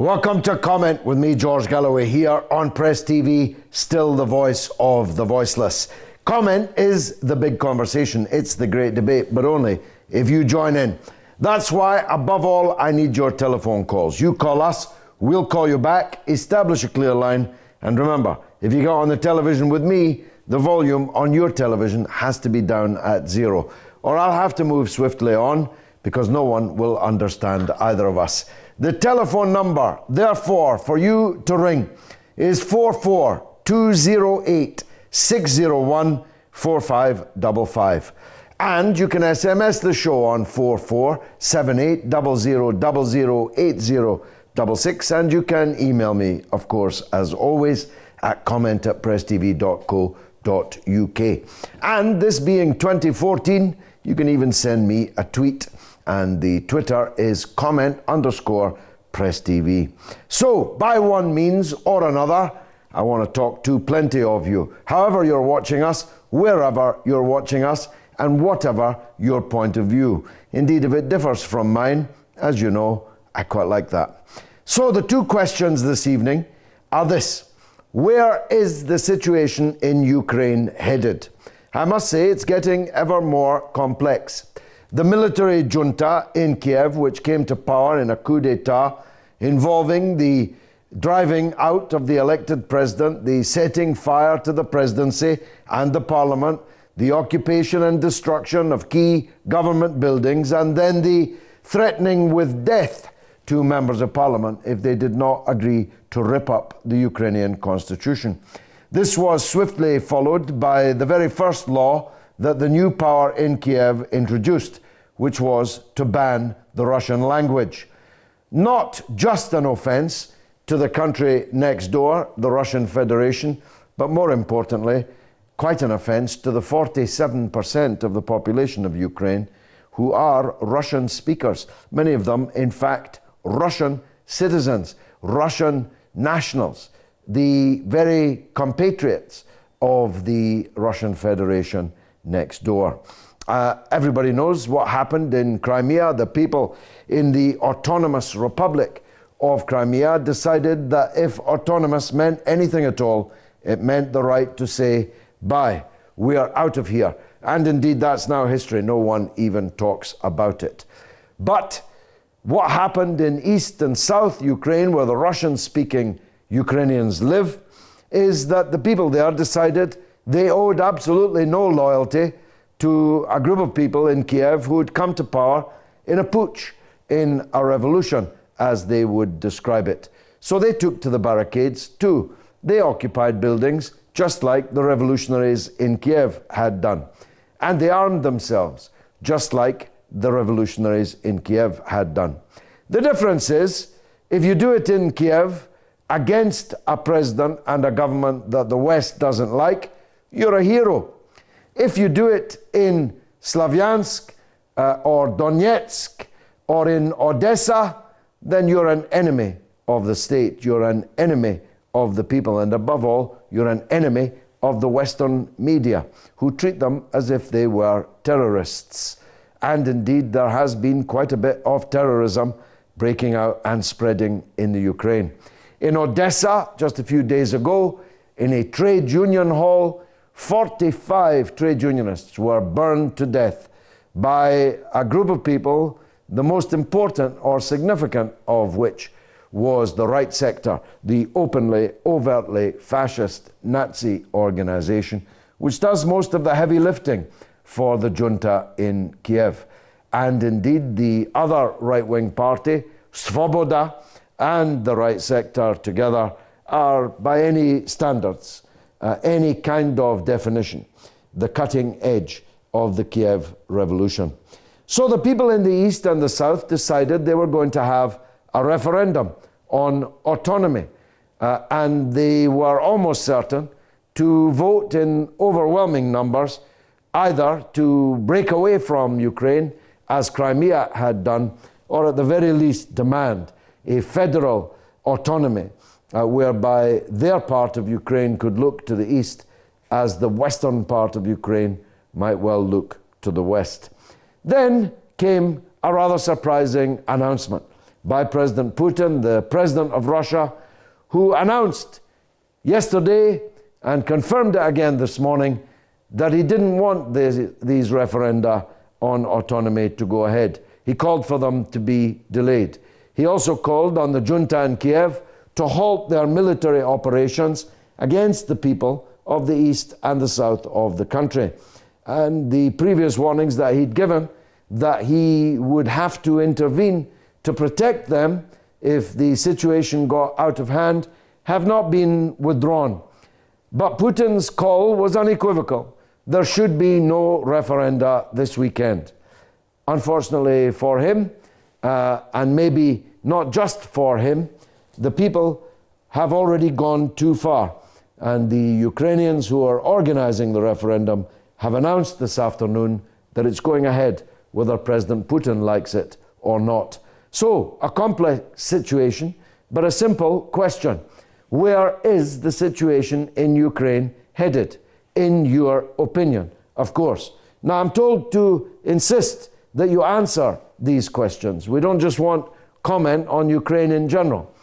Welcome to Comment with me, George Galloway, here on Press TV, still the voice of the voiceless. Comment is the big conversation. It's the great debate, but only if you join in. That's why, above all, I need your telephone calls. You call us, we'll call you back, establish a clear line, and remember, if you get on the television with me, the volume on your television has to be down at 0, or I'll have to move swiftly on because no one will understand either of us. The telephone number, therefore, for you to ring is 44-208-601-4555. And you can SMS the show on 447800008066, and you can email me, of course, as always, at comment@presstv.co.uk. And this being 2014, you can even send me a tweet, and the Twitter is comment_PressTV. So, by one means or another, I want to talk to plenty of you, however you're watching us, wherever you're watching us, and whatever your point of view. Indeed, if it differs from mine, as you know, I quite like that. So the two questions this evening are this: where is the situation in Ukraine headed? I must say it's getting ever more complex. The military junta in Kiev, which came to power in a coup d'etat involving the driving out of the elected president, the setting fire to the presidency and the parliament, the occupation and destruction of key government buildings, and then the threatening with death to members of parliament if they did not agree to rip up the Ukrainian constitution. This was swiftly followed by the very first law that the new power in Kiev introduced, which was to ban the Russian language. Not just an offence to the country next door, the Russian Federation, but more importantly, quite an offence to the 47% of the population of Ukraine who are Russian speakers. Many of them, in fact, Russian citizens, Russian nationals, the very compatriots of the Russian Federation next door. Everybody knows what happened in Crimea. The people in the autonomous Republic of Crimea decided that if autonomous meant anything at all, it meant the right to say, bye, we are out of here. And indeed, that's now history. No one even talks about it. But what happened in East and South Ukraine, where the Russian-speaking Ukrainians live, is that the people there decided they owed absolutely no loyalty to a group of people in Kiev who had come to power in a putsch, in a revolution, as they would describe it. So they took to the barricades too. They occupied buildings just like the revolutionaries in Kiev had done. And they armed themselves just like the revolutionaries in Kiev had done. The difference is, if you do it in Kiev against a president and a government that the West doesn't like, you're a hero. If you do it in Slavyansk or Donetsk or in Odessa, then you're an enemy of the state. You're an enemy of the people. And above all, you're an enemy of the Western media, who treat them as if they were terrorists. And indeed, there has been quite a bit of terrorism breaking out and spreading in the Ukraine. In Odessa, just a few days ago, in a trade union hall, 45 trade unionists were burned to death by a group of people, the most important or significant of which was the right sector, the openly, overtly fascist Nazi organization, which does most of the heavy lifting for the junta in Kiev. And indeed, the other right-wing party, Svoboda, and the right sector together are, by any standards, any kind of definition, the cutting edge of the Kiev revolution. So the people in the East and the South decided they were going to have a referendum on autonomy, and they were almost certain to vote in overwhelming numbers either to break away from Ukraine, as Crimea had done, or at the very least demand a federal autonomy whereby their part of Ukraine could look to the east as the western part of Ukraine might well look to the west. Then came a rather surprising announcement by President Putin, the president of Russia, who announced yesterday and confirmed it again this morning that he didn't want these referenda on autonomy to go ahead. He called for them to be delayed. He also called on the junta in Kiev to halt their military operations against the people of the east and the south of the country. And the previous warnings that he'd given that he would have to intervene to protect them if the situation got out of hand have not been withdrawn. But Putin's call was unequivocal. There should be no referenda this weekend. Unfortunately for him, and maybe not just for him, the people have already gone too far. And the Ukrainians who are organizing the referendum have announced this afternoon that it's going ahead, whether President Putin likes it or not. So, a complex situation, but a simple question. Where is the situation in Ukraine headed, in your opinion, of course? Now, I'm told to insist that you answer these questions. We don't just want comment on Ukraine in general.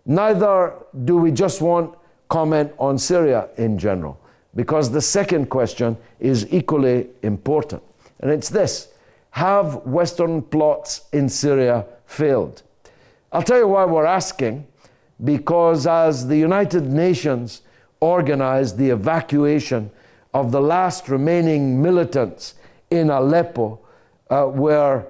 Neither do we just want comment on Syria in general, because the second question is equally important. And it's this: have Western plots in Syria failed? I'll tell you why we're asking. Because as the United Nations organized the evacuation of the last remaining militants in Aleppo, where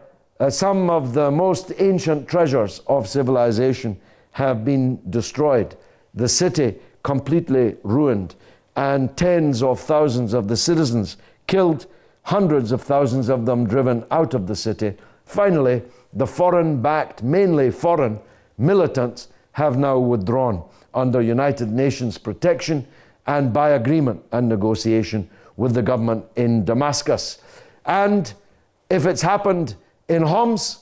some of the most ancient treasures of civilization have been destroyed, the city completely ruined, and tens of thousands of the citizens killed, hundreds of thousands of them driven out of the city. Finally, the foreign-backed, mainly foreign militants have now withdrawn under United Nations protection and by agreement and negotiation with the government in Damascus. And if it's happened in Homs,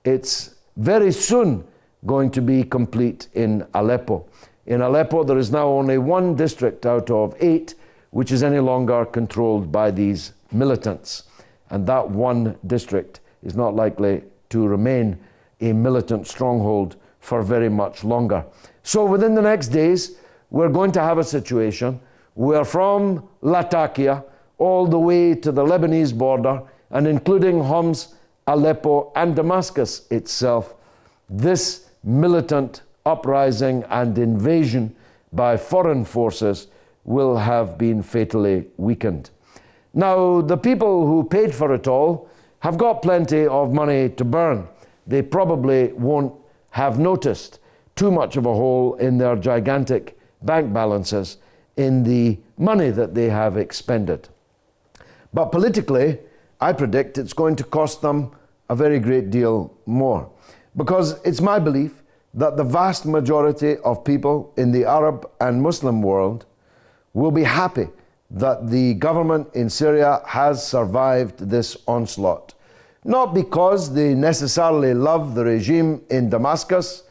it's very soon going to be complete in Aleppo. In Aleppo, there is now only one district out of 8 which is any longer controlled by these militants. And that one district is not likely to remain a militant stronghold for very much longer. So within the next days, we're going to have a situation where from Latakia all the way to the Lebanese border, and including Homs, Aleppo, and Damascus itself, this militant uprising and invasion by foreign forces will have been fatally weakened. Now, the people who paid for it all have got plenty of money to burn. They probably won't have noticed too much of a hole in their gigantic bank balances in the money that they have expended. But politically, I predict it's going to cost them a very great deal more, because it's my belief that the vast majority of people in the Arab and Muslim world will be happy that the government in Syria has survived this onslaught. Not because they necessarily love the regime in Damascus,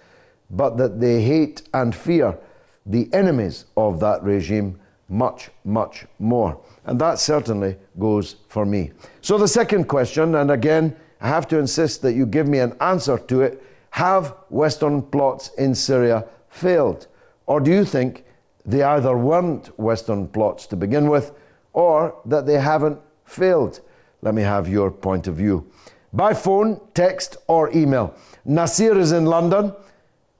but that they hate and fear the enemies of that regime much, much more. And that certainly goes for me. So the second question, and again, I have to insist that you give me an answer to it: have Western plots in Syria failed? Or do you think they either weren't Western plots to begin with, or that they haven't failed? Let me have your point of view. By phone, text, or email. Nasir is in London.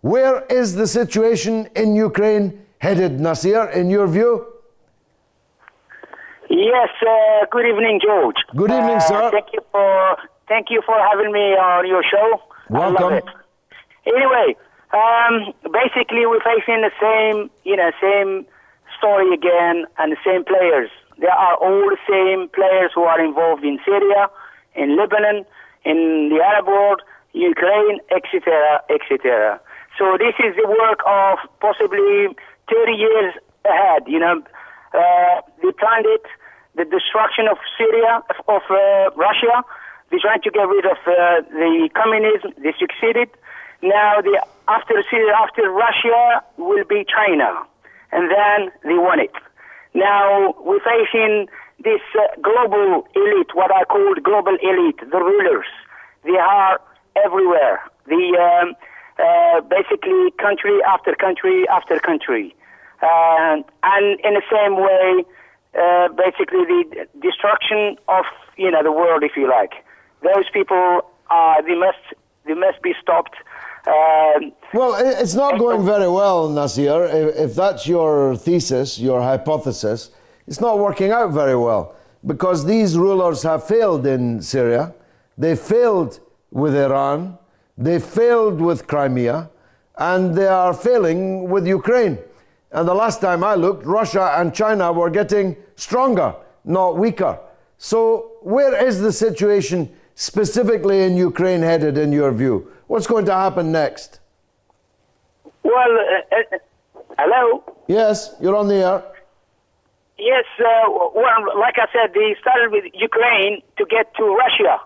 Where is the situation in Ukraine headed, Nasir, in your view? Yes, good evening, George. Good evening, sir. Thank you for having me on your show. Welcome. I love it. Anyway, basically we're facing the same story again, and the same players. They are all the same players who are involved in Syria, in Lebanon, in the Arab world, Ukraine, etc., etc. So this is the work of possibly 30 years ahead. They planned it, the destruction of Syria, of Russia. They're trying to get rid of the communism. They succeeded. Now, after Russia will be China, and then they won it. Now, we're facing this global elite, what I call global elite, the rulers. They are everywhere. basically country after country after country. And in the same way, basically the destruction of, the world, if you like. Those people, they must be stopped. Well, it's not going very well, Nasir. If that's your thesis, your hypothesis, it's not working out very well, because these rulers have failed in Syria. They failed with Iran. They failed with Crimea. And they are failing with Ukraine. And the last time I looked, Russia and China were getting stronger, not weaker. So where is the situation specifically in Ukraine headed, in your view? What's going to happen next? Well, hello? Yes, you're on the air. Yes, well, like I said, they started with Ukraine to get to Russia.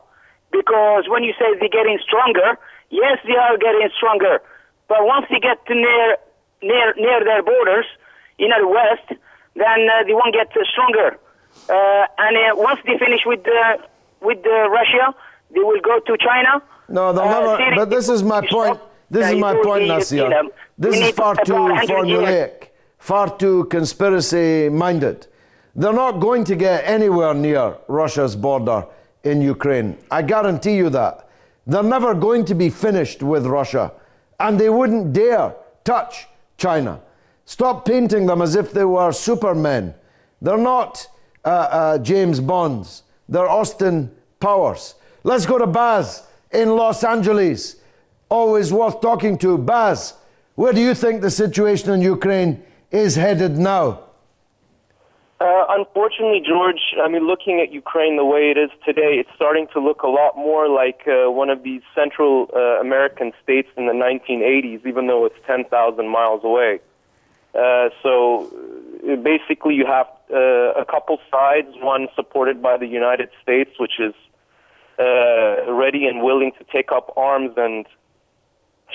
Because when you say they're getting stronger, yes, they are getting stronger. But once they get to near their borders, the west, then they won't get stronger. And once they finish with Russia, they will go to China. No, they'll never. But this is my point. This is my point, Nasir. This is far too formulaic, far too conspiracy-minded. They're not going to get anywhere near Russia's border in Ukraine. I guarantee you that. They're never going to be finished with Russia, and they wouldn't dare touch China. Stop painting them as if they were supermen. They're not James Bonds. They're Austin Powers. Let's go to Baz in Los Angeles. Always worth talking to. Baz, where do you think the situation in Ukraine is headed now? Unfortunately, George, looking at Ukraine the way it is today, it's starting to look a lot more like one of these Central American states in the 1980s, even though it's 10,000 miles away. So basically you have a couple sides, one supported by the United States, which is ready and willing to take up arms and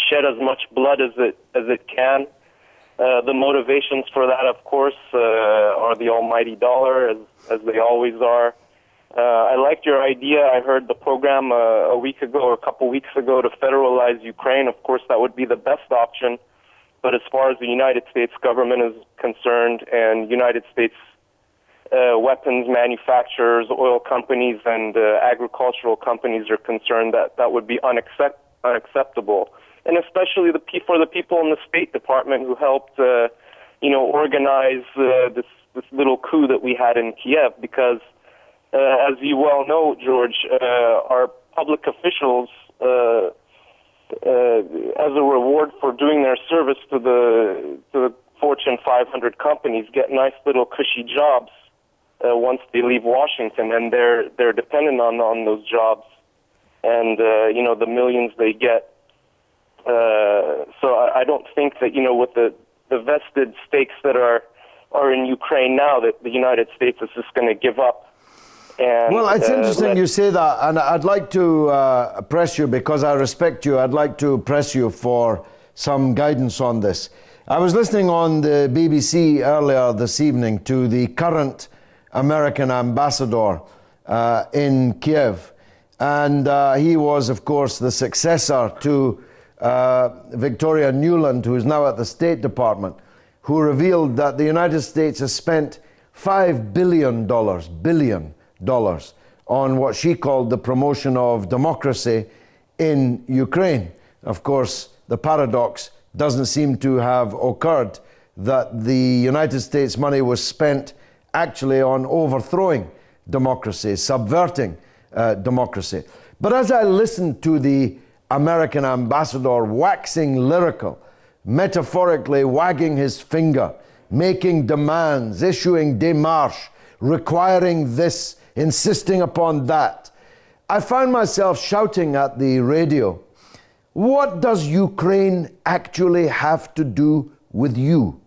shed as much blood as it can. The motivations for that, of course, are the almighty dollar, as they always are. I liked your idea. I heard the program a week ago or a couple weeks ago to federalize Ukraine. Of course, that would be the best option. But as far as the United States government is concerned, and United States weapons manufacturers, oil companies, and agricultural companies are concerned, that would be unacceptable. And especially for the people in the State Department who helped, organize this little coup that we had in Kiev. Because, as you well know, George, our public officials, as a reward for doing their service to the Fortune 500 companies, get nice little cushy jobs once they leave Washington, and they're dependent on those jobs, and the millions they get. So I don't think that, with the vested stakes that are in Ukraine now, that the United States is just going to give up. And, well, it's interesting you say that, and I'd like to press you, because I respect you. I'd like to press you for some guidance on this. I was listening on the BBC earlier this evening to the current American ambassador in Kiev, and he was, of course, the successor to Victoria Nuland, who is now at the State Department, who revealed that the United States has spent $5 billion on what she called the promotion of democracy in Ukraine. Of course, the paradox doesn't seem to have occurred that the United States money was spent actually on overthrowing democracy, subverting democracy. But as I listened to the American ambassador waxing lyrical, metaphorically wagging his finger, making demands, issuing démarches, requiring this, insisting upon that, I found myself shouting at the radio, what does Ukraine actually have to do with you?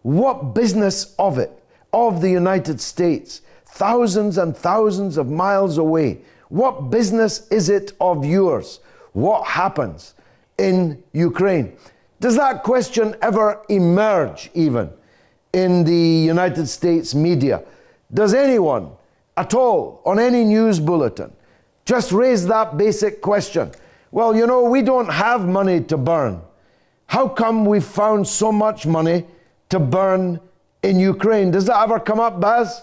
What business of it, of the United States, thousands and thousands of miles away? What business is it of yours? What happens in Ukraine? Does that question ever emerge even in the United States media? Does anyone at all on any news bulletin just raise that basic question? well, you know, we don't have money to burn. How come we found so much money to burn in Ukraine? Does that ever come up, Baz?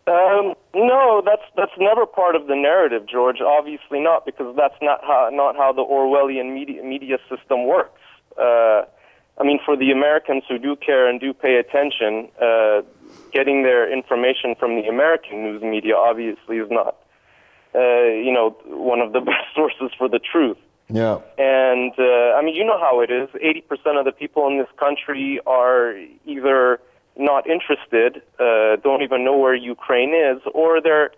No, that's never part of the narrative, George. Obviously not, because that's not how the Orwellian media system works. I mean, for the Americans who do care and do pay attention, getting their information from the American news media obviously is not, one of the best sources for the truth. Yeah. And, I mean, you know how it is. 80% of the people in this country are either not interested, don't even know where Ukraine is, or they're,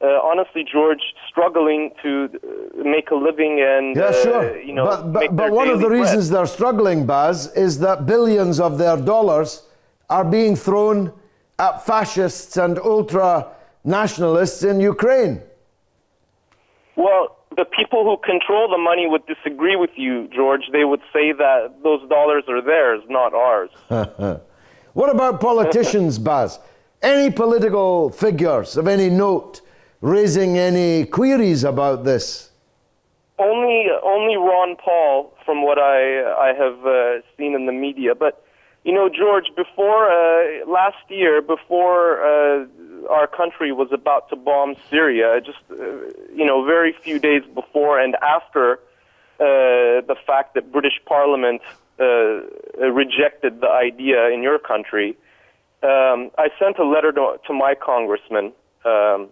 honestly, George, struggling to make a living and, yeah, sure. But one of the reasons they're struggling, Baz, is that billions of their dollars are being thrown at fascists and ultra-nationalists in Ukraine. Well, the people who control the money would disagree with you, George. They would say that those dollars are theirs, not ours. What about politicians, Baz? Any political figures of any note raising any queries about this? Only Ron Paul, from what I have seen in the media. But, you know, George, before last year, before our country was about to bomb Syria, just, very few days before and after the fact that British Parliament rejected the idea in your country, I sent a letter to my congressman, my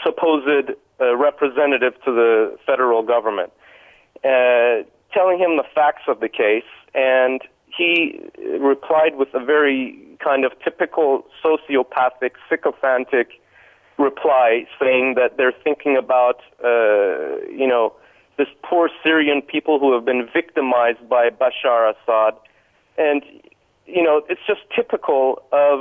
supposed representative to the federal government, telling him the facts of the case, and he replied with a very kind of typical sociopathic, sycophantic reply, saying that they're thinking about, this poor Syrian people who have been victimized by Bashar Assad. And, it's just typical of,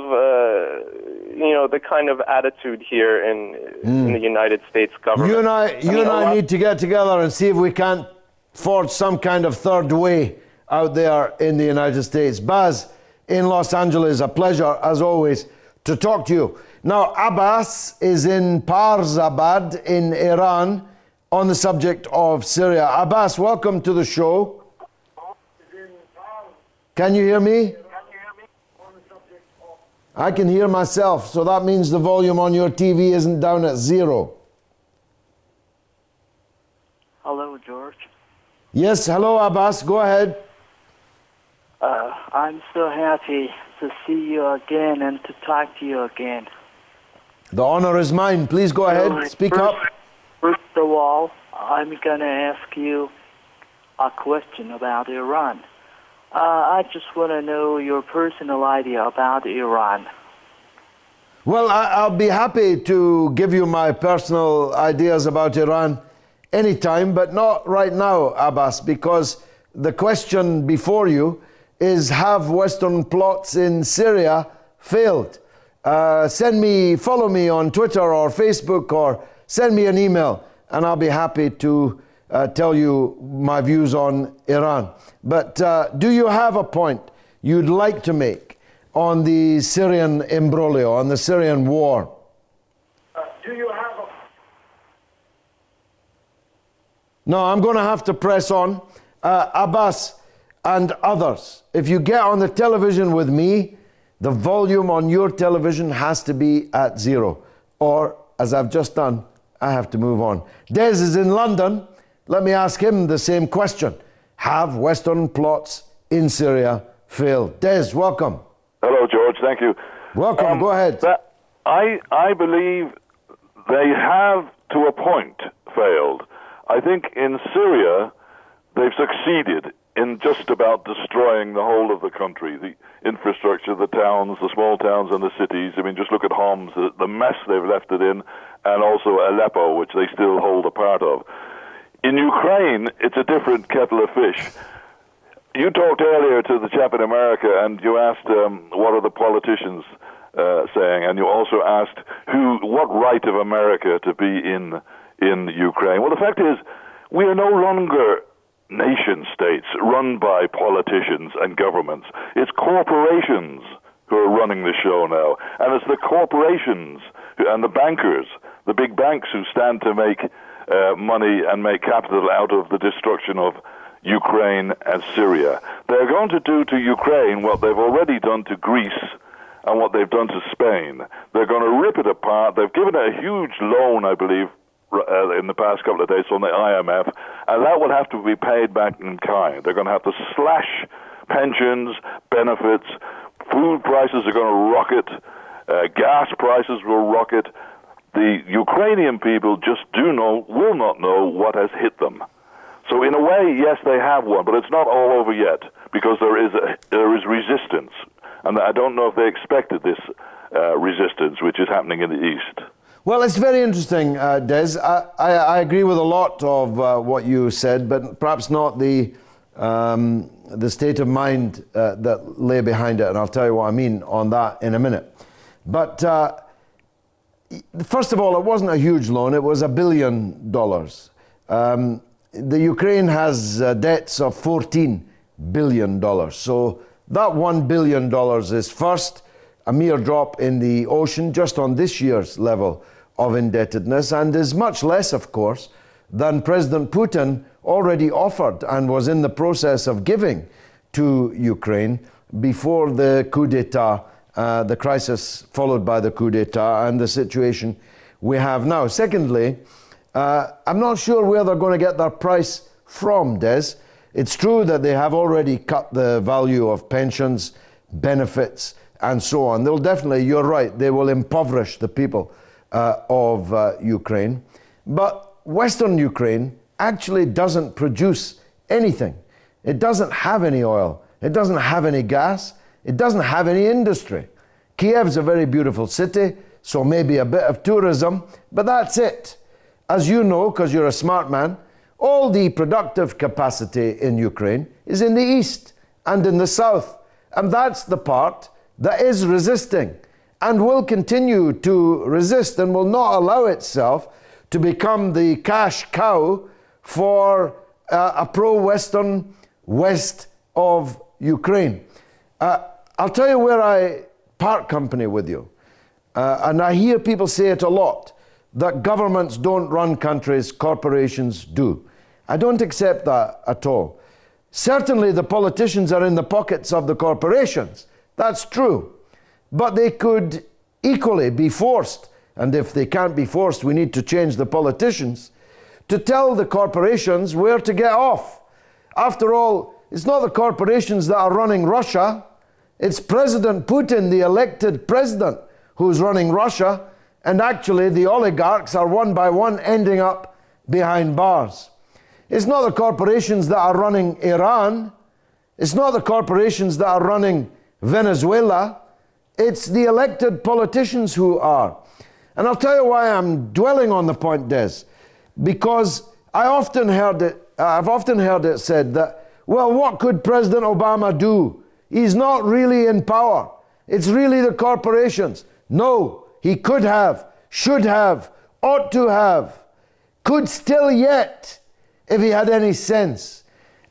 the kind of attitude here in the United States government. You and I need to get together and see if we can't forge some kind of third way out there in the United States. Baz, in Los Angeles, a pleasure, as always, to talk to you. Now, Abbas is in Parzabad in Iran on the subject of Syria. Abbas, welcome to the show. Can you hear me? I can hear myself, so that means the volume on your TV isn't down at 0. Hello, George. Yes, hello, Abbas. Go ahead. I'm so happy to see you again and to talk to you again. The honor is mine. Please go ahead. Speak up. First of all, I'm going to ask you a question about Iran. I just want to know your personal idea about Iran. Well, I'll be happy to give you my personal ideas about Iran anytime, but not right now, Abbas, because the question before you is, have Western plots in Syria failed? Follow me on Twitter or Facebook, or send me an email, and I'll be happy to tell you my views on Iran. But do you have a point you'd like to make on the Syrian imbroglio, on the Syrian war? Do you have a... No, I'm going to have to press on. Abbas and others, if you get on the television with me, the volume on your television has to be at 0. Or, as I've just done, I have to move on. Des is in London. Let me ask him the same question. Have Western plots in Syria failed? Des, welcome. Hello, George. Thank you. Welcome. Go ahead. I believe they have, to a point, failed. I think in Syria, they've succeeded in just about destroying the whole of the country, the infrastructure, the towns, the small towns and the cities. I mean, just look at Homs, the mess they've left it in, and also Aleppo, which they still hold a part of. In Ukraine, it's a different kettle of fish. You talked earlier to the chap in America, and you asked what are the politicians saying, and you also asked what right of America to be in Ukraine. Well, the fact is, we are no longer nation states run by politicians and governments. It's corporations who are running the show now, and it's the corporations and the bankers the big banks who stand to make money and make capital out of the destruction of Ukraine and Syria. They're going to do to Ukraine what they've already done to Greece and what they've done to Spain. They're going to rip it apart. They've given it a huge loan, I believe, in the past couple of days from the IMF, and that will have to be paid back in kind. They're going to have to slash pensions, benefits, food prices are going to rocket, gas prices will rocket. The Ukrainian people just will not know what has hit them. So in a way, yes, they have won, but it's not all over yet, because there is resistance. And I don't know if they expected this resistance, which is happening in the East. Well, it's very interesting, Des. I agree with a lot of what you said, but perhaps not the state of mind that lay behind it, and I'll tell you what I mean on that in a minute. But first of all, it wasn't a huge loan. It was $1 billion. The Ukraine has debts of $14 billion. So that $1 billion is first a mere drop in the ocean just on this year's level of indebtedness, and is much less, of course, than President Putin already offered and was in the process of giving to Ukraine before the coup d'etat, the crisis followed by the coup d'etat, and the situation we have now. Secondly, I'm not sure where they're going to get their price from, Des. It's true that they have already cut the value of pensions, benefits, and so on. They'll definitely, you're right, they will impoverish the people of Ukraine. But Western Ukraine actually doesn't produce anything. It doesn't have any oil. It doesn't have any gas. It doesn't have any industry. Kiev's a very beautiful city, so maybe a bit of tourism, but that's it. As you know, because you're a smart man, all the productive capacity in Ukraine is in the east and in the south. And that's the part that is resisting and will continue to resist and will not allow itself to become the cash cow for a pro-Western west of Ukraine. I'll tell you where I part company with you. And I hear people say it a lot, that governments don't run countries, corporations do. I don't accept that at all. Certainly the politicians are in the pockets of the corporations. That's true. But they could equally be forced, and if they can't be forced, we need to change the politicians, to tell the corporations where to get off. After all, it's not the corporations that are running Russia. It's President Putin, the elected president, who's running Russia, and actually the oligarchs are one by one ending up behind bars. It's not the corporations that are running Iran. It's not the corporations that are running Venezuela. It's the elected politicians who are. And I'll tell you why I'm dwelling on the point, Des. Because I've often heard it said that, well, what could President Obama do? He's not really in power. It's really the corporations. No, he could have, should have, ought to have, could still yet, if he had any sense,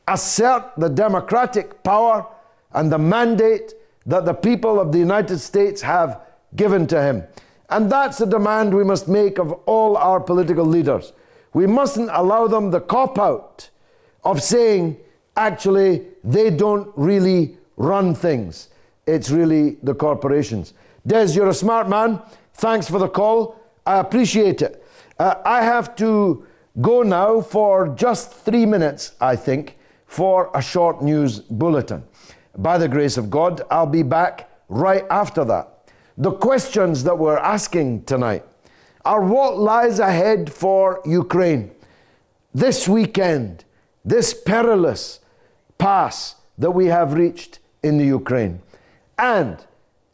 assert the democratic power and the mandate that the people of the United States have given to him. And that's a demand we must make of all our political leaders. We mustn't allow them the cop-out of saying, actually, they don't really run things. It's really the corporations. Des, you're a smart man. Thanks for the call. I appreciate it. I have to go now for just 3 minutes, I think, for a short news bulletin. By the grace of God, I'll be back right after that. The questions that we're asking tonight are what lies ahead for Ukraine this weekend, this perilous pass that we have reached in the Ukraine. And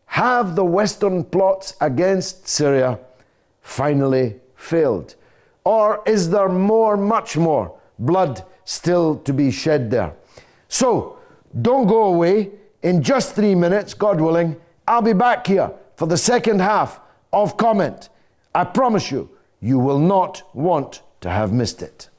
have the Western plots against Syria finally failed? Or is there more, much more blood still to be shed there? So, don't go away. In just 3 minutes, God willing, I'll be back here for the second half of Comment. I promise you, you will not want to have missed it.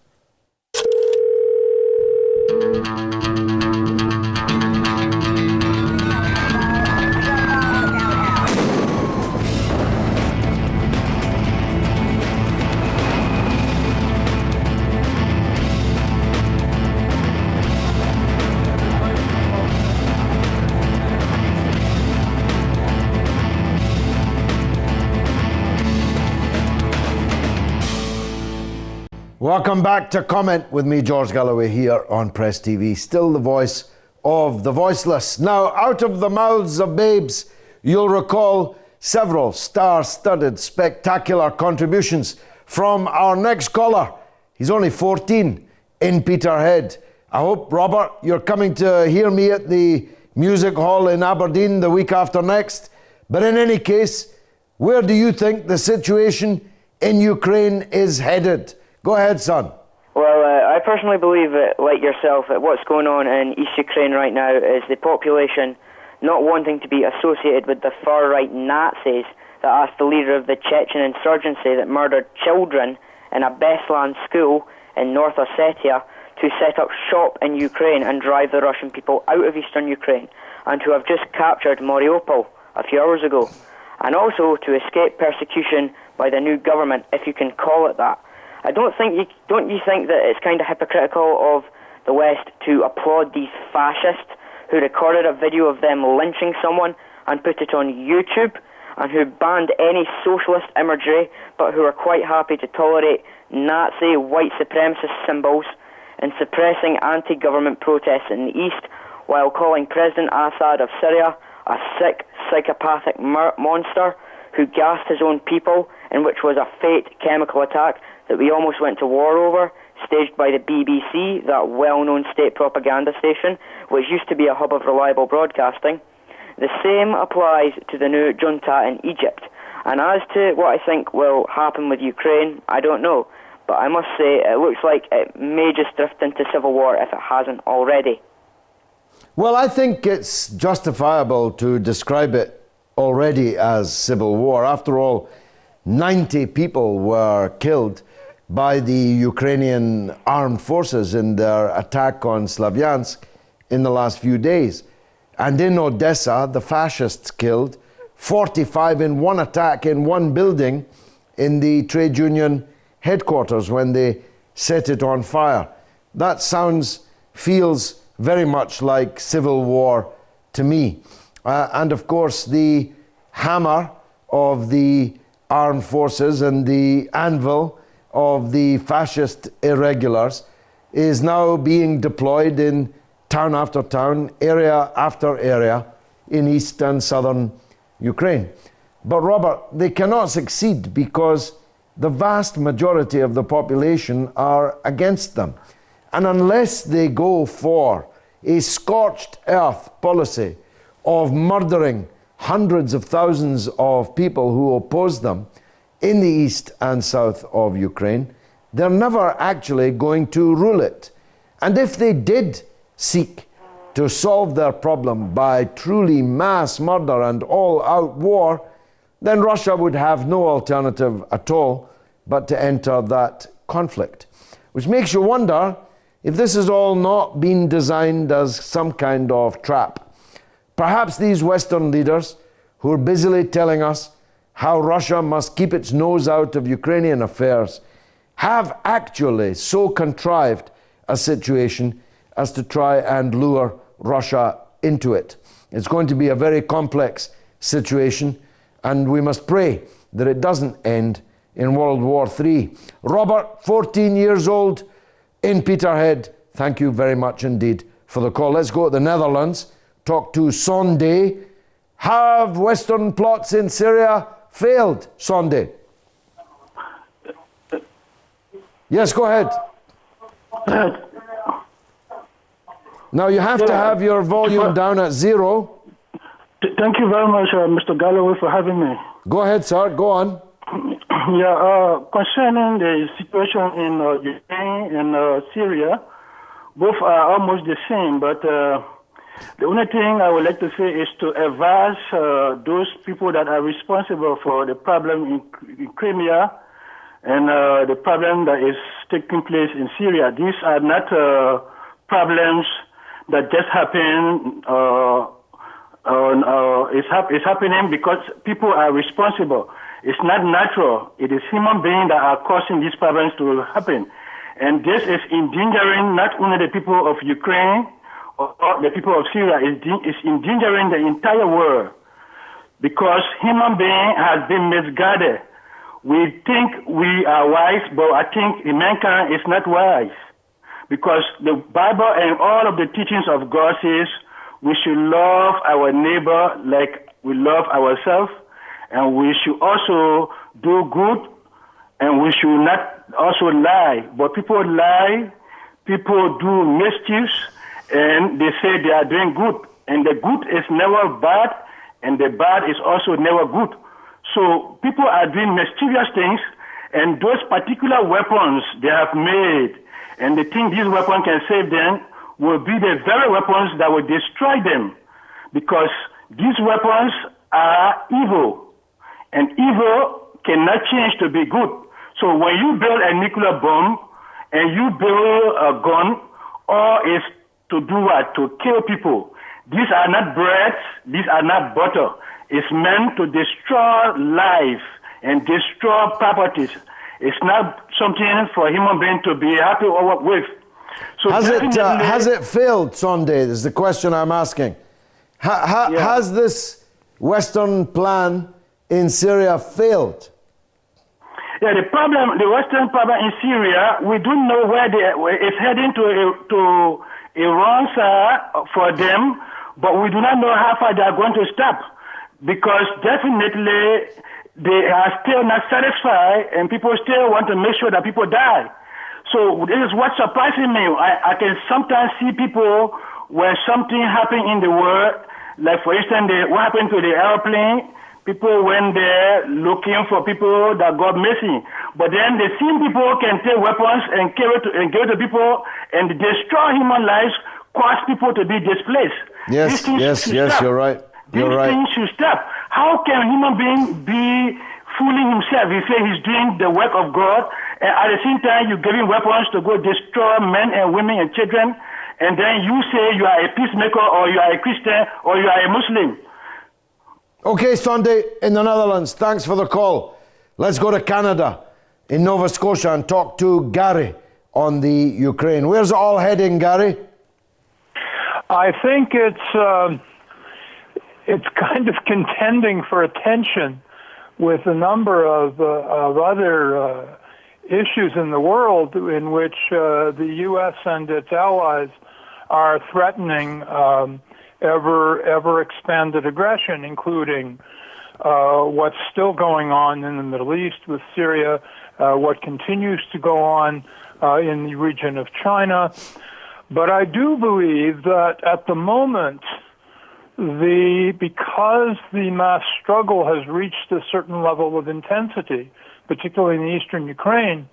Welcome back to Comment with me, George Galloway, here on Press TV. Still the voice of the voiceless. Now, out of the mouths of babes, you'll recall several star-studded, spectacular contributions from our next caller. He's only 14 in Peterhead. I hope, Robert, you're coming to hear me at the Music Hall in Aberdeen the week after next. But in any case, where do you think the situation in Ukraine is headed? Go ahead, son. Well, I personally believe that, like yourself, that what's going on in East Ukraine right now is the population not wanting to be associated with the far-right Nazis that asked the leader of the Chechen insurgency that murdered children in a Beslan school in North Ossetia to set up shop in Ukraine and drive the Russian people out of eastern Ukraine, and who have just captured Mariupol a few hours ago, and also to escape persecution by the new government, if you can call it that. Don't you think that it's kind of hypocritical of the West to applaud these fascists who recorded a video of them lynching someone and put it on YouTube, and who banned any socialist imagery, but who are quite happy to tolerate Nazi white supremacist symbols and suppressing anti-government protests in the East, while calling President Assad of Syria a sick, psychopathic monster who gassed his own people, in which was a fake chemical attack that we almost went to war over, staged by the BBC, that well-known state propaganda station, which used to be a hub of reliable broadcasting. The same applies to the new junta in Egypt. And as to what I think will happen with Ukraine, I don't know. But I must say, it looks like it may just drift into civil war if it hasn't already. Well, I think it's justifiable to describe it already as civil war. After all, 90 people were killed by the Ukrainian armed forces in their attack on Slavyansk in the last few days. And in Odessa, the fascists killed 45 in one attack in one building in the trade union headquarters when they set it on fire. That feels very much like civil war to me. And of course, the hammer of the armed forces and the anvil of the fascist irregulars is now being deployed in town after town, area after area in east and southern Ukraine. But Robert, they cannot succeed because the vast majority of the population are against them. And unless they go for a scorched earth policy of murdering hundreds of thousands of people who oppose them in the east and south of Ukraine, they're never actually going to rule it. And if they did seek to solve their problem by truly mass murder and all-out war, then Russia would have no alternative at all but to enter that conflict. Which makes you wonder if this has all not been designed as some kind of trap. Perhaps these Western leaders who are busily telling us how Russia must keep its nose out of Ukrainian affairs have actually so contrived a situation as to try and lure Russia into it. It's going to be a very complex situation, and we must pray that it doesn't end in World War III. Robert, 14 years old, in Peterhead, thank you very much indeed for the call. Let's go to the Netherlands, talk to Sonde. Have Western plots in Syria failed, Sonde? Yes, go ahead. Now you have to have your volume down at 0. Thank you very much, Mr. Galloway, for having me. Go ahead, sir. Go on. Concerning the situation in Ukraine and Syria, both are almost the same, but the only thing I would like to say is to advise those people that are responsible for the problem in Crimea and the problem that is taking place in Syria. These are not problems that just happen. It's happening because people are responsible. It's not natural. It is human beings that are causing these problems to happen. And this is endangering not only the people of Ukraine or the people of Syria, it's endangering the entire world because human being has been misguided we think we are wise, but I think mankind is not wise. Because the Bible and all of the teachings of God says we should love our neighbor like we love ourselves, and we should also do good, and we should not also lie. But people lie, people do mischiefs, and they say they are doing good. And the good is never bad, and the bad is also never good. So people are doing mischievous things, and those particular weapons they have made, and they think these weapons can save them, will be the very weapons that will destroy them. Because these weapons are evil, and evil cannot change to be good. So when you build a nuclear bomb, and you build a gun, all is to do what? To kill people. These are not breads, these are not butter. It's meant to destroy life and destroy properties. It's not something for human beings to be happy with. So has it failed, Sunday? Is the question I'm asking. Has this Western plan in Syria failed? Yeah, the Western problem in Syria, we don't know where it's heading to Iran for them, but we do not know how far they are going to stop. Because definitely they are still not satisfied, and people still want to make sure that people die. So this is what surprises me. I can sometimes see people when something happens in the world, like for instance, what happened to the airplane. People went there looking for people that got missing. But then the same people can take weapons and give it to people and destroy human lives, cause people to be displaced. Yes, you're right. These things should stop. How can a human being be fooling himself? He says he's doing the work of God, and at the same time you're giving weapons to go destroy men and women and children, and then you say you are a peacemaker, or you are a Christian, or you are a Muslim. Okay, Sunday in the Netherlands, thanks for the call. Let's go to Canada, in Nova Scotia, and talk to Gary on the Ukraine. Where's it all heading, Gary? I think it's kind of contending for attention with a number of other issues in the world in which the U.S. and its allies are threatening ever expanded aggression, including what's still going on in the Middle East with Syria, what continues to go on in the region of China. But I do believe that at the moment, because the mass struggle has reached a certain level of intensity, particularly in the eastern Ukraine,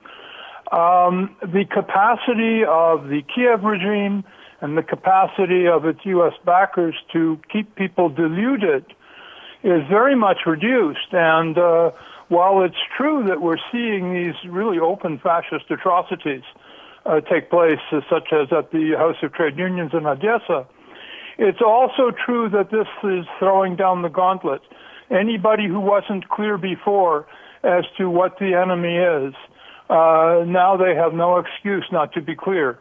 the capacity of the Kiev regime and the capacity of its U.S. backers to keep people deluded is very much reduced. And while it's true that we're seeing these really open fascist atrocities take place, such as at the House of Trade Unions in Odessa, it's also true that this is throwing down the gauntlet. Anybody who wasn't clear before as to what the enemy is, now they have no excuse not to be clear.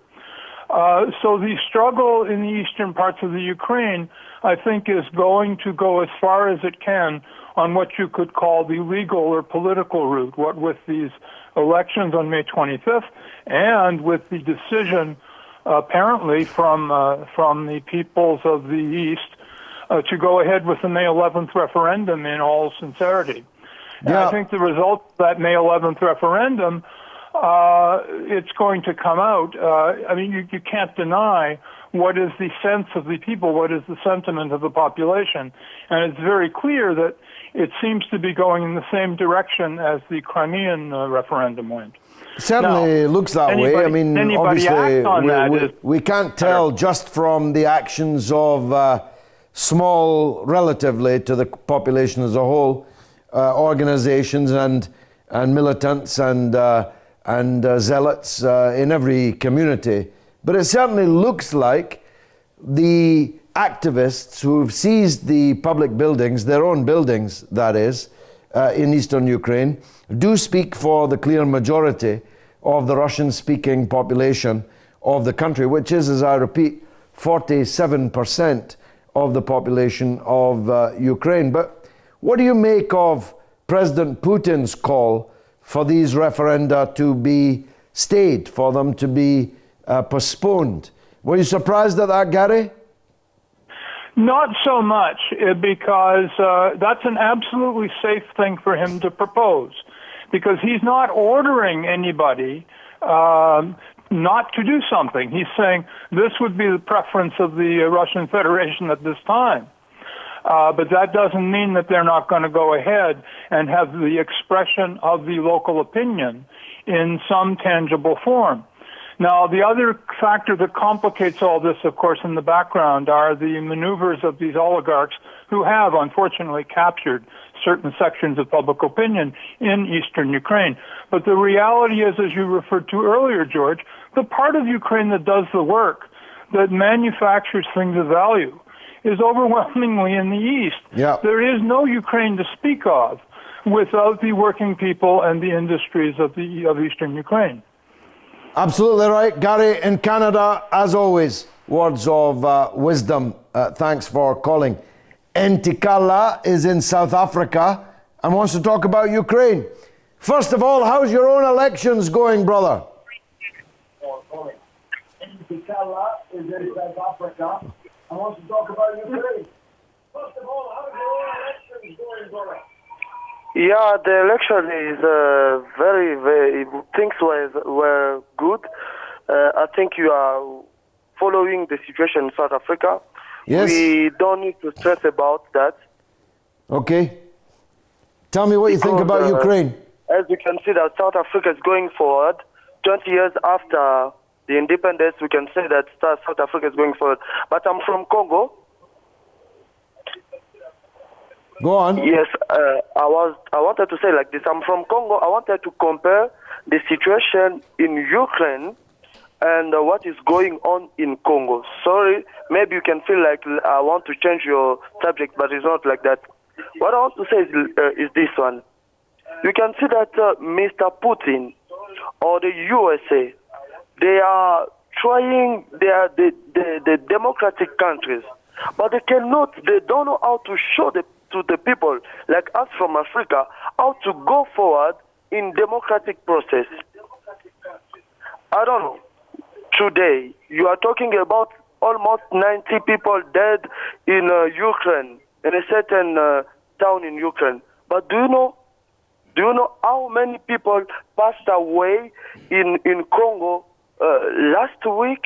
So the struggle in the eastern parts of the Ukraine, I think, is going to go as far as it can on what you could call the legal or political route, what with these elections on May 25th and with the decision apparently from the peoples of the East to go ahead with the May 11th referendum in all sincerity. And I think the result of that May 11th referendum, it's going to come out. I mean, you can't deny what is the sense of the people, what is the sentiment of the population. And it's very clear that it seems to be going in the same direction as the Crimean referendum went. Certainly looks that way. I mean, obviously, we can't tell just from the actions of small, relatively to the population as a whole, organizations and militants and zealots in every community. But it certainly looks like the activists who've seized the public buildings, their own buildings, that is, in eastern Ukraine, do speak for the clear majority of the Russian-speaking population of the country, which is, as I repeat, 47% of the population of Ukraine. But what do you make of President Putin's call for these referenda to be stayed, for them to be postponed. Were you surprised at that, Gary? Not so much, because that's an absolutely safe thing for him to propose, because he's not ordering anybody not to do something. He's saying this would be the preference of the Russian Federation at this time. But that doesn't mean that they're not going to go ahead and have the expression of the local opinion in some tangible form. Now, the other factor that complicates all this, of course, in the background are the maneuvers of these oligarchs who have, unfortunately, captured certain sections of public opinion in eastern Ukraine. But the reality is, as you referred to earlier, George, the part of Ukraine that does the work, that manufactures things of value, is overwhelmingly in the east. Yeah. There is no Ukraine to speak of without the working people and the industries of eastern Ukraine. Absolutely right. Gary, in Canada, as always, words of wisdom. Thanks for calling. Ntikala is in South Africa and wants to talk about Ukraine. First of all, how's your own elections going, brother? Ntikala is in South Africa and wants to talk about Ukraine. First of all, how's your own elections going, brother? Yeah, the election is very, things were good. I think you are following the situation in South Africa. Yes. We don't need to stress about that. Okay. Tell me what you think about Ukraine. As you can see that South Africa is going forward. 20 years after the independence, we can say that South Africa is going forward. But I'm from Congo. Go on. Yes, I wanted to say like this. I'm from Congo. I wanted to compare the situation in Ukraine and what is going on in Congo. Sorry, maybe you can feel like I want to change your subject, but it's not like that. What I want to say is this one. You can see that Mr. Putin or the USA, they are trying, they are the democratic countries, but they don't know how to show to the people like us from Africa how to go forward in democratic process. I don't know. Today, you are talking about almost 90 people dead in Ukraine, in a certain town in Ukraine. But do you know how many people passed away in Congo last week?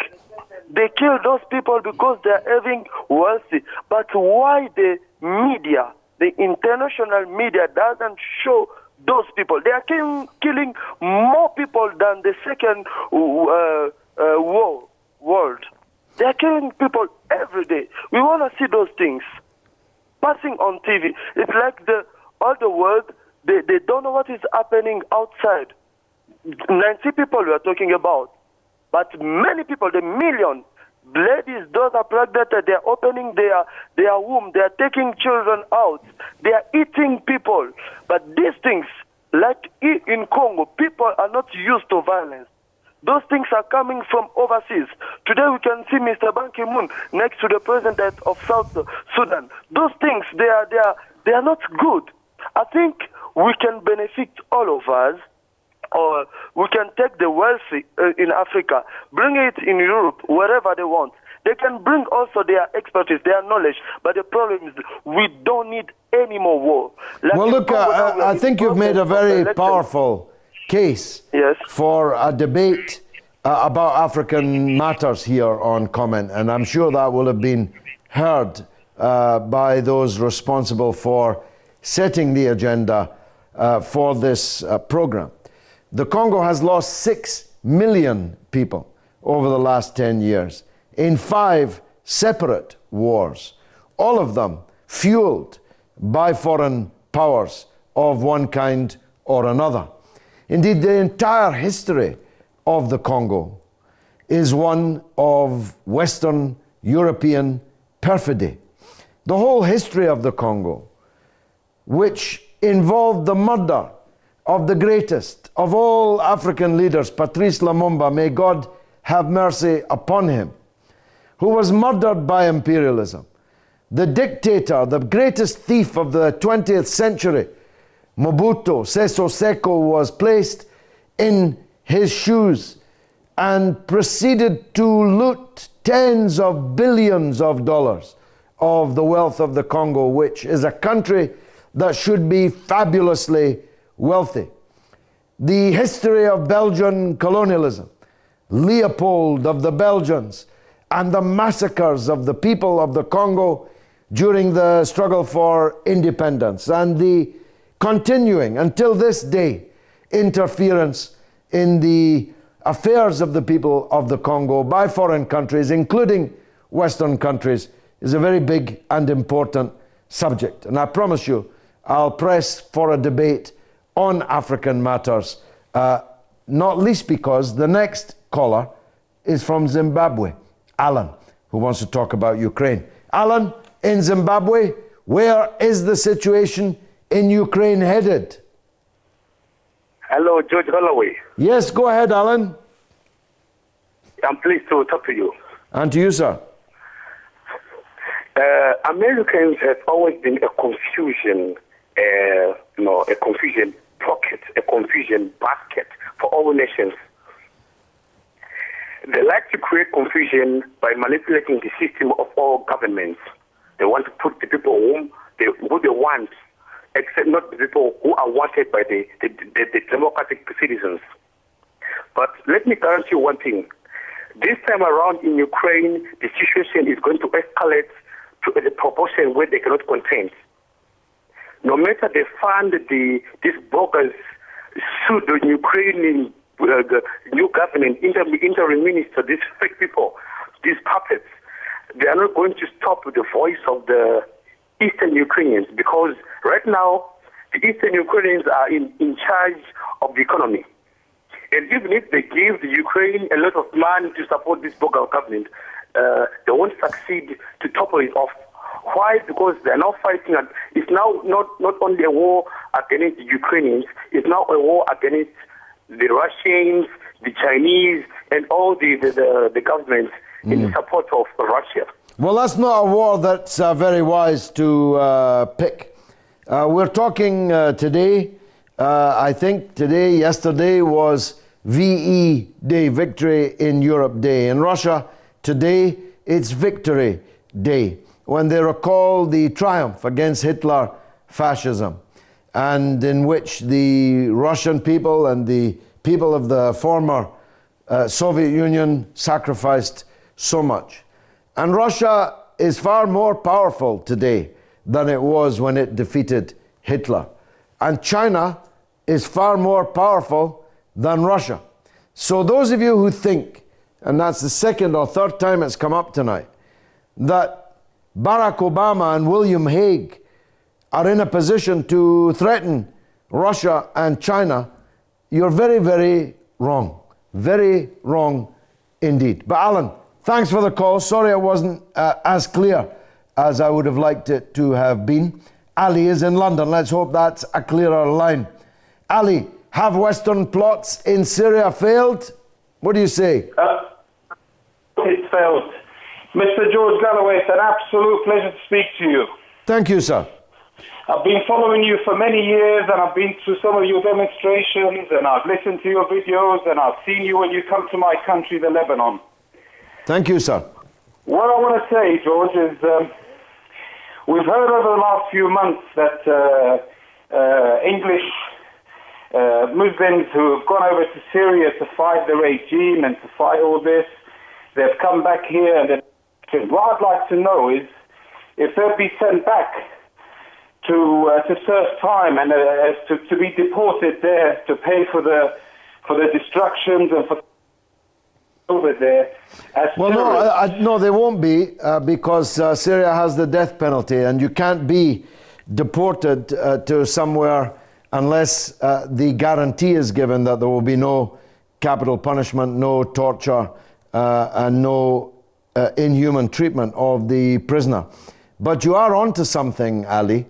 They killed those people because they are having wealthy. But why the media, the international media, doesn't show those people? They are killing more people than the second world. They are killing people every day. We want to see those things passing on TV. It's like all the world, they don't know what is happening outside. 90 people we are talking about. But many people, the million, ladies, those are pregnant, they are opening their womb, they are taking children out, they are eating people. But these things, like in Congo, people are not used to violence. Those things are coming from overseas. Today we can see Mr. Ban Ki-moon next to the president of South Sudan. Those things, they are not good. I think we can benefit, all of us, or we can take the wealthy in Africa, bring it in Europe, wherever they want. They can bring also their expertise, their knowledge, but the problem is we don't need any more war. Like well, look, I think you've made a very powerful case for a debate about African matters here on Comment, and I'm sure that will have been heard by those responsible for setting the agenda for this program. The Congo has lost 6 million people over the last 10 years in 5 separate wars, all of them fueled by foreign powers of one kind or another. Indeed, the entire history of the Congo is one of Western European perfidy. The whole history of the Congo, which involved the murder of the greatest of all African leaders, Patrice Lumumba, may God have mercy upon him, who was murdered by imperialism. The dictator, the greatest thief of the 20th century, Mobutu Sese Seko was placed in his shoes and proceeded to loot tens of billions of dollars of the wealth of the Congo, which is a country that should be fabulously wealthy. The history of Belgian colonialism, Leopold of the Belgians, and the massacres of the people of the Congo during the struggle for independence, and the continuing, until this day, interference in the affairs of the people of the Congo by foreign countries, including Western countries, is a very big and important subject. And I promise you, I'll press for a debate on African matters, not least because the next caller is from Zimbabwe, Alan, who wants to talk about Ukraine. Alan, in Zimbabwe, where is the situation in Ukraine headed? Hello, George Galloway. Yes, go ahead, Alan. I'm pleased to talk to you. And to you, sir. Americans have always been a confusion, a confusion pocket, a confusion basket for all nations. They like to create confusion by manipulating the system of all governments. They want to put the people who they want, except not the people who are wanted by the democratic citizens. But let me guarantee you one thing. This time around in Ukraine, the situation is going to escalate to a proportion where they cannot contain. No matter they fund this bogus pseudo-Ukrainian new government, interim minister, these fake people, these puppets, they are not going to stop the voice of the Eastern Ukrainians, because right now the Eastern Ukrainians are in charge of the economy. And even if they give the Ukraine a lot of money to support this bogus government, they won't succeed to topple it off. Why? Because they're now fighting. It's now not only a war against the Ukrainians, it's now a war against the Russians, the Chinese, and all the governments in the support of Russia. Well, that's not a war that's very wise to pick. We're talking today, I think yesterday was VE Day, Victory in Europe Day. In Russia, today, it's Victory Day, when they recall the triumph against Hitler fascism, and in which the Russian people and the people of the former Soviet Union sacrificed so much. And Russia is far more powerful today than it was when it defeated Hitler. And China is far more powerful than Russia. So those of you who think, and that's the second or third time it's come up tonight, that Barack Obama and William Hague are in a position to threaten Russia and China, you're very, very wrong. Very wrong indeed. But Alan, thanks for the call. Sorry it wasn't as clear as I would have liked it to have been. Ali is in London. Let's hope that's a clearer line. Ali, have Western plots in Syria failed? What do you say? It's failed. Mr. George Galloway, it's an absolute pleasure to speak to you. Thank you, sir. I've been following you for many years, and I've been to some of your demonstrations, and I've listened to your videos, and I've seen you when you come to my country, the Lebanon. Thank you, sir. What I want to say, George, is we've heard over the last few months that English Muslims who have gone over to Syria to fight the regime and to fight all this, they've come back here, and what I'd like to know is if they'll be sent back to serve time and to be deported there to pay for the destructions and for over there. Well, no, they won't be because Syria has the death penalty, and you can't be deported to somewhere unless the guarantee is given that there will be no capital punishment, no torture, and no inhuman treatment of the prisoner. But you are onto something, Ali,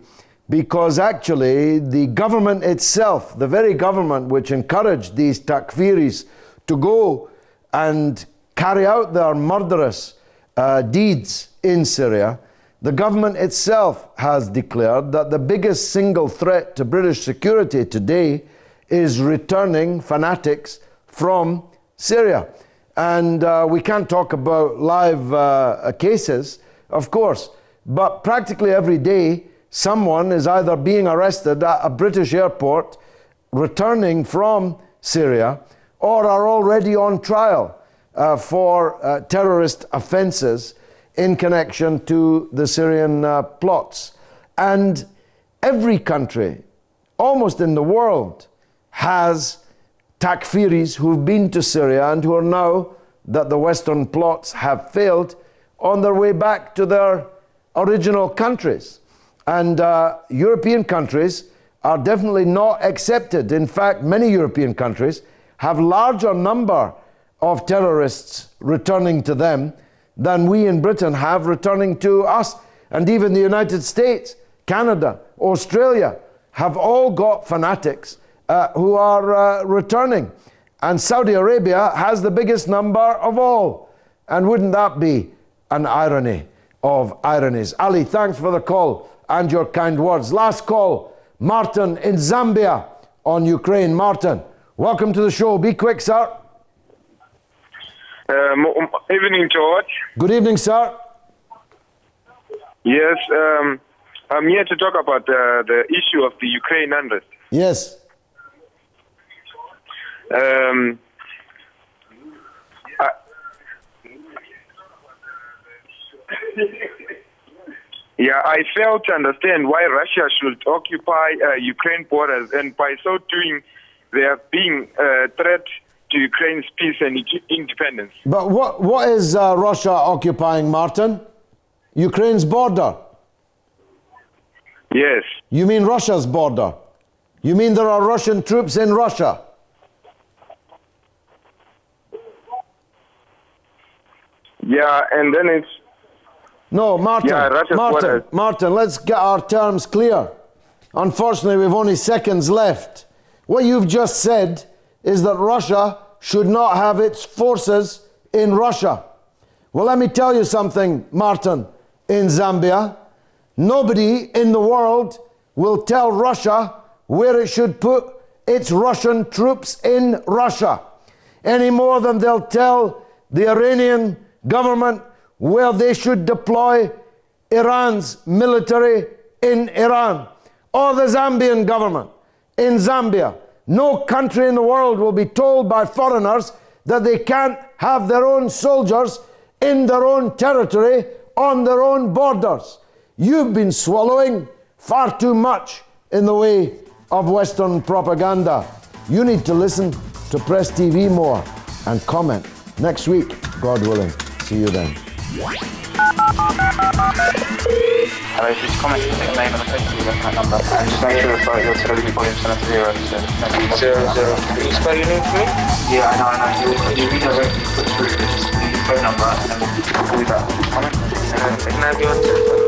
because actually the government itself, the very government which encouraged these takfiris to go and carry out their murderous deeds in Syria, the government itself has declared that the biggest single threat to British security today is returning fanatics from Syria. And we can't talk about live cases, of course, but practically every day someone is either being arrested at a British airport returning from Syria or are already on trial for terrorist offences in connection to the Syrian plots. And every country, almost in the world, has takfiris who've been to Syria and who are now, that the Western plots have failed, on their way back to their original countries. And European countries are definitely not accepted. In fact, many European countries have larger number of terrorists returning to them than we in Britain have returning to us. And even the United States, Canada, Australia have all got fanatics who are returning. And Saudi Arabia has the biggest number of all. And wouldn't that be an irony of ironies? Ali, thanks for the call and your kind words. Last call, Martin in Zambia on Ukraine. Martin, welcome to the show. Be quick, sir. Evening, George. Good evening, sir. Yes, I'm here to talk about the issue of the Ukraine unrest. Yes. Yeah, I fail to understand why Russia should occupy Ukraine borders, and by so doing, they are being a threat to Ukraine's peace and independence. But what is Russia occupying, Martin? Ukraine's border? Yes. You mean Russia's border? You mean there are Russian troops in Russia? Yeah, and then it's... No, Martin, yeah, Martin, let's get our terms clear. Unfortunately, we've only seconds left. What you've just said is that Russia should not have its forces in Russia. Well, let me tell you something, Martin, in Zambia. Nobody in the world will tell Russia where it should put its Russian troops in Russia, any more than they'll tell the Iranian government where they should deploy Iran's military in Iran, or the Zambian government in Zambia. No country in the world will be told by foreigners that they can't have their own soldiers in their own territory, on their own borders. You've been swallowing far too much in the way of Western propaganda. You need to listen to Press TV more and comment next week, God willing. See you then. Hello, just comment your name and the country and that number. And just make sure that your television volume's set up to 0. So 0. Can you spell your name for me? Yeah, I know. You redirect and put through the phone number and then we'll call you back. Comment. And then can I have your telephone?